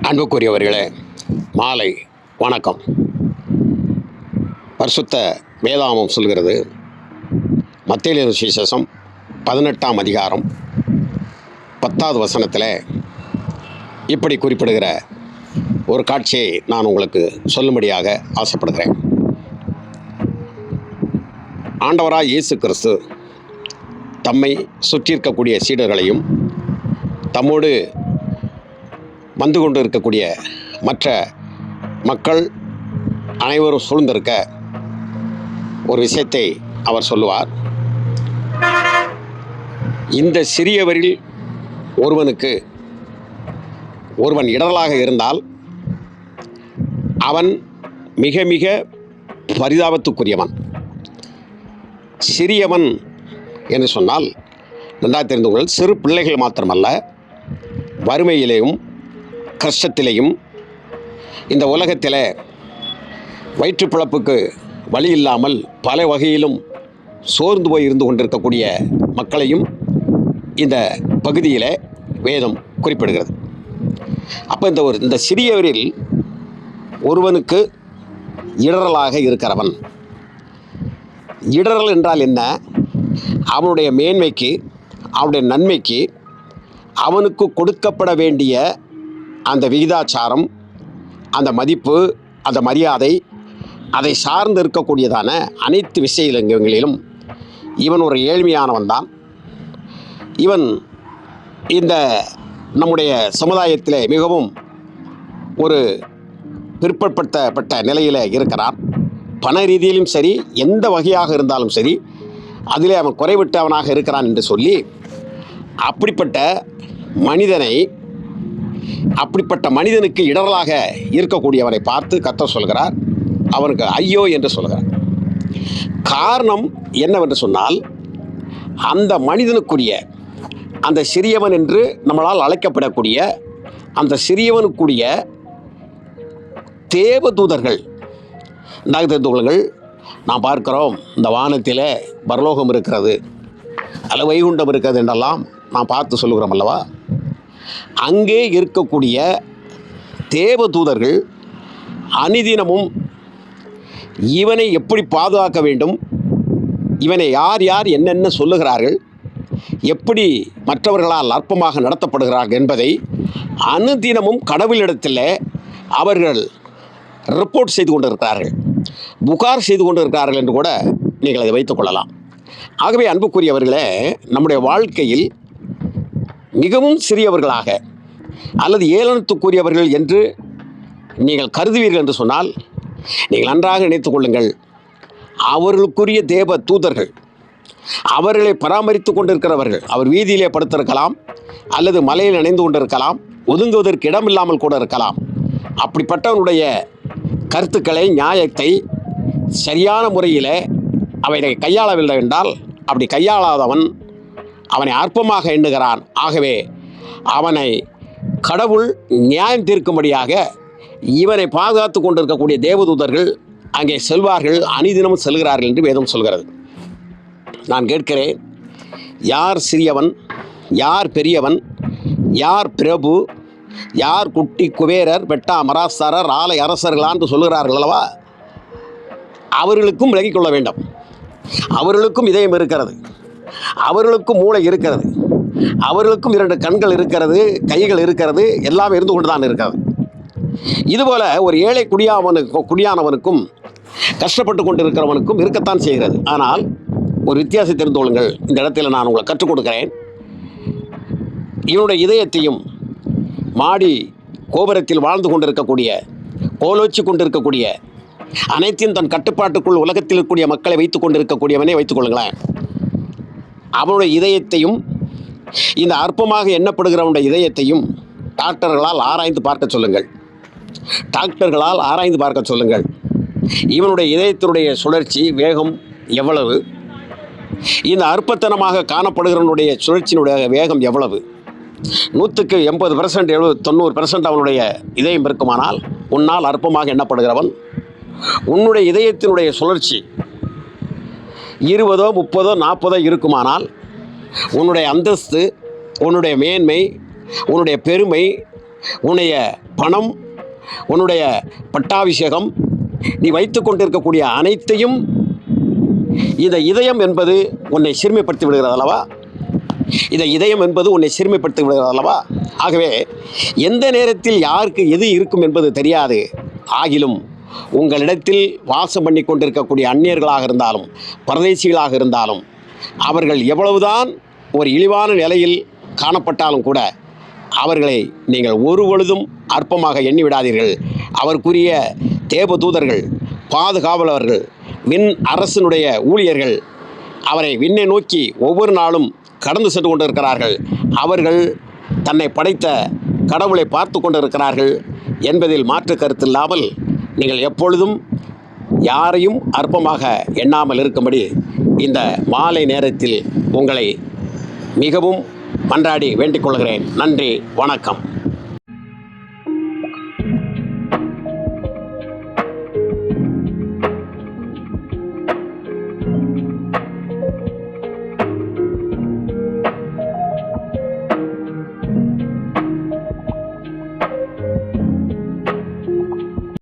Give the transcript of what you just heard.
அன்புக்குரியவர்களே, மாலை வணக்கம். பரிசுத்த வேதாகமம் சொல்கிறது, மத்தேயு சுவிசேஷம் 18ஆம் அதிகாரம் 10வது வசனத்தில் இப்படி குறிப்பிடுகிற ஒரு காட்சியை நான் உங்களுக்கு சொல்லும்படியாக ஆசைப்படுகிறேன். ஆண்டவராய் இயேசு கிறிஸ்து தம்மை சுற்றியிருக்கக்கூடிய சீடர்களையும் தம்மோடு வந்து கொண்டு இருக்கக்கூடிய மற்ற மக்கள் அனைவரும் சூழ்ந்திருக்க ஒரு விஷயத்தை அவர் சொல்லுவார். இந்த சிறியவரில் ஒருவன் இடரலாக இருந்தால் அவன் மிக மிக பரிதாபத்துக்குரியவன். சிறியவன் என்று சொன்னால் நன்றாக தெரிந்து கொள்ளுங்கள், சிறு பிள்ளைகள் மாத்திரமல்ல, வறுமையிலேயும் கஷ்டத்திலேயும் இந்த உலகத்தில் வயிற்று பிழப்புக்கு வழி இல்லாமல் பல வகையிலும் சோர்ந்து போய் இருந்து கொண்டிருக்கக்கூடிய மக்களையும் இந்த பகுதியில் வேதம் குறிப்பிடுகிறது. அப்போ இந்த சிறியவரில் ஒருவனுக்கு இடரலாக இருக்கிறவன். இடரல் என்றால் என்ன? அவனுடைய மேன்மைக்கு, அவனுடைய நன்மைக்கு, அவனுக்கு கொடுக்கப்பட வேண்டிய அந்த விகிதாச்சாரம், அந்த மதிப்பு, அந்த மரியாதை, அதை சார்ந்து இருக்கக்கூடியதான அனைத்து விஷயங்களிலும் இவன் ஒரு ஏழ்மையானவன் தான். இவன் இந்த நம்முடைய சமுதாயத்தில் மிகவும் ஒரு பிற்படுத்தப்பட்ட நிலையில் இருக்கிறான். பண ரீதியிலும் சரி, எந்த வகையாக இருந்தாலும் சரி, அதிலே அவன் குறைவிட்டவனாக இருக்கிறான் என்று சொல்லி அப்படிப்பட்ட மனிதனுக்கு இடரலாக இருக்கக்கூடியவனை பார்த்து கர்த்தர் சொல்கிறார், அவனுக்கு ஐயோ என்று சொல்கிறார். காரணம் என்னவென்று சொன்னால், அந்த மனிதனுக்குரிய, அந்த சிறியவன் என்று நம்மளால் அழைக்கப்படக்கூடிய அந்த சிறியவனுக்குரிய தேவதூதர்கள், நாங்கள் தெரிந்து கொள்ளுங்கள், நாம் பார்க்கிறோம் இந்த வானத்தில் பரலோகம் இருக்கிறது, அல்ல வைகுண்டம் இருக்கிறது என்றெல்லாம் நாம் பார்த்து சொல்லுகிறோம் அல்லவா? அங்கே இருக்கக்கூடிய தேவதூதர்கள் அனுதினமும் இவனை எப்படி பாதுகாக்க வேண்டும், இவனை யார் யார் என்னென்ன சொல்லுகிறார்கள், எப்படி மற்றவர்களால் அற்பமாக நடத்தப்படுகிறார்கள் என்பதை அனுதினமும் கடவுளிடத்தில் அவர்கள் ரிப்போர்ட் செய்து கொண்டிருக்கிறார்கள், புகார் செய்து கொண்டிருக்கிறார்கள் என்று கூட நீங்கள் அதை வைத்துக்கொள்ளலாம். ஆகவே அன்புக்குரியவர்களே, நம்முடைய வாழ்க்கையில் மிகவும் சிறியவர்களாக அல்லது ஏளனத்துக்குரியவர்கள் என்று நீங்கள் கருதுவீர்கள் என்று சொன்னால், நீங்கள் நன்றாக நினைத்துக் கொள்ளுங்கள், அவர்களுக்குரிய தேவ தூதர்கள், அவர்களை பராமரித்து கொண்டிருக்கிறவர்கள், அவர் வீதியிலே படுத்திருக்கலாம், அல்லது மலையில் நினைந்து கொண்டிருக்கலாம், ஒதுங்குவதற்கு இடமில்லாமல் கூட இருக்கலாம். அப்படிப்பட்டவனுடைய கருத்துக்களை, நியாயத்தை சரியான முறையில் அவனை கையாளவில்லை என்றால், அப்படி கையாளாதவன் அவனை அற்பமாக எண்ணுகிறான். ஆகவே அவனை கடவுள் நியாயம் தீர்க்கும்படியாக இவனை பாதுகாத்து கொண்டிருக்கக்கூடிய தேவதூதர்கள் அங்கே செல்வார்கள், அனுதினமும் செல்கிறார்கள் என்று வேதம் சொல்கிறது. நான் கேட்கிறேன், யார் சிறியவன், யார் பெரியவன், யார் பிரபு, யார் குட்டி குபேரர், வெட்டா மராசாரர், ஆலை அரசர்களான்னு சொல்லுகிறார்கள் அல்லவா? அவர்களுக்கும் விலகிக் கொள்ள வேண்டும். அவர்களுக்கும் இதயம் இருக்கிறது, அவர்களுக்கும் மூளை இருக்கிறது, அவர்களுக்கும் 2 கண்கள் இருக்கிறது, கைகள் இருக்கிறது, எல்லாம் இருந்து கொண்டு தான் இருக்கிறது. இதுபோல் ஒரு ஏழை குடியானவனுக்கும் கஷ்டப்பட்டு கொண்டு இருக்கிறவனுக்கும் இருக்கத்தான் செய்கிறது. ஆனால் ஒரு வித்தியாசத்தை தெரிந்து கொள்ளுங்கள். இந்த இடத்துல நான் உங்களை கற்றுக் கொடுக்கிறேன். இவனுடைய இதயத்தையும் மாடி கோபுரத்தில் வாழ்ந்து கொண்டிருக்கக்கூடிய, கோலோச்சி கொண்டிருக்கக்கூடிய, அனைத்தையும் தன் கட்டுப்பாட்டுக்குள் உலகத்தில் இருக்கக்கூடிய மக்களை வைத்துக் கொண்டிருக்கக்கூடியவனே வைத்துக் கொள்ளுங்களேன். அவனுடைய இதயத்தையும், இந்த அற்பமாக எண்ணப்படுகிறவனுடைய இதயத்தையும் டாக்டர்களால் ஆராய்ந்து பார்க்க சொல்லுங்கள். இவனுடைய இதயத்தினுடைய சுழற்சி வேகம் எவ்வளவு, இந்த அற்பத்தனமாக காணப்படுகிறவனுடைய சுழற்சியினுடைய வேகம் எவ்வளவு? 100க்கு 80%, 90% அவனுடைய இதயம் இருக்குமானால் உன்னால் அற்பமாக எண்ணப்படுகிறவன். உன்னுடைய இதயத்தினுடைய சுழற்சி 20, 30, 40 இருக்குமானால் உன்னுடைய அந்தஸ்து, உன்னுடைய மேன்மை, உன்னுடைய பெருமை, உன்னுடைய பணம், உன்னுடைய பட்டாபிஷேகம், நீ வைத்து கொண்டிருக்கக்கூடிய அனைத்தையும் இந்த இதயம் என்பது உன்னை சிறுமைப்படுத்தி விடுகிறது அல்லவா? இந்த இதயம் என்பது உன்னை சிறுமைப்படுத்தி விடுகிறது அல்லவா? ஆகவே எந்த நேரத்தில் யாருக்கு எது இருக்கும் என்பது தெரியாது. ஆகிலும் உங்களிடத்தில் வாசம் பண்ணி கொண்டிருக்கக்கூடிய அந்நியர்களாக இருந்தாலும் பரதேசிகளாக இருந்தாலும் அவர்கள் எவ்வளவுதான் ஒரு இழிவான நிலையில் காணப்பட்டாலும் கூட அவர்களை நீங்கள் ஒரு பொழுதும் அற்பமாக எண்ணிவிடாதீர்கள். அவருக்குரிய தேவதூதர்கள், பாதுகாவலர்கள், விண் அரசனுடைய ஊழியர்கள் அவரை விண்ணை நோக்கி ஒவ்வொரு நாளும் கடந்து சென்று கொண்டிருக்கிறார்கள். அவர்கள் தன்னை படைத்த கடவுளை பார்த்து கொண்டிருக்கிறார்கள் என்பதில் மாற்று கருத்தில்லாமல் நீங்கள் எப்பொழுதும் யாரையும் அற்பமாக எண்ணாமல் இருக்கும்படி இந்த மாலை நேரத்தில் உங்களை மிகவும் மன்றாடி வேண்டிக் கொள்கிறேன். நன்றி, வணக்கம்.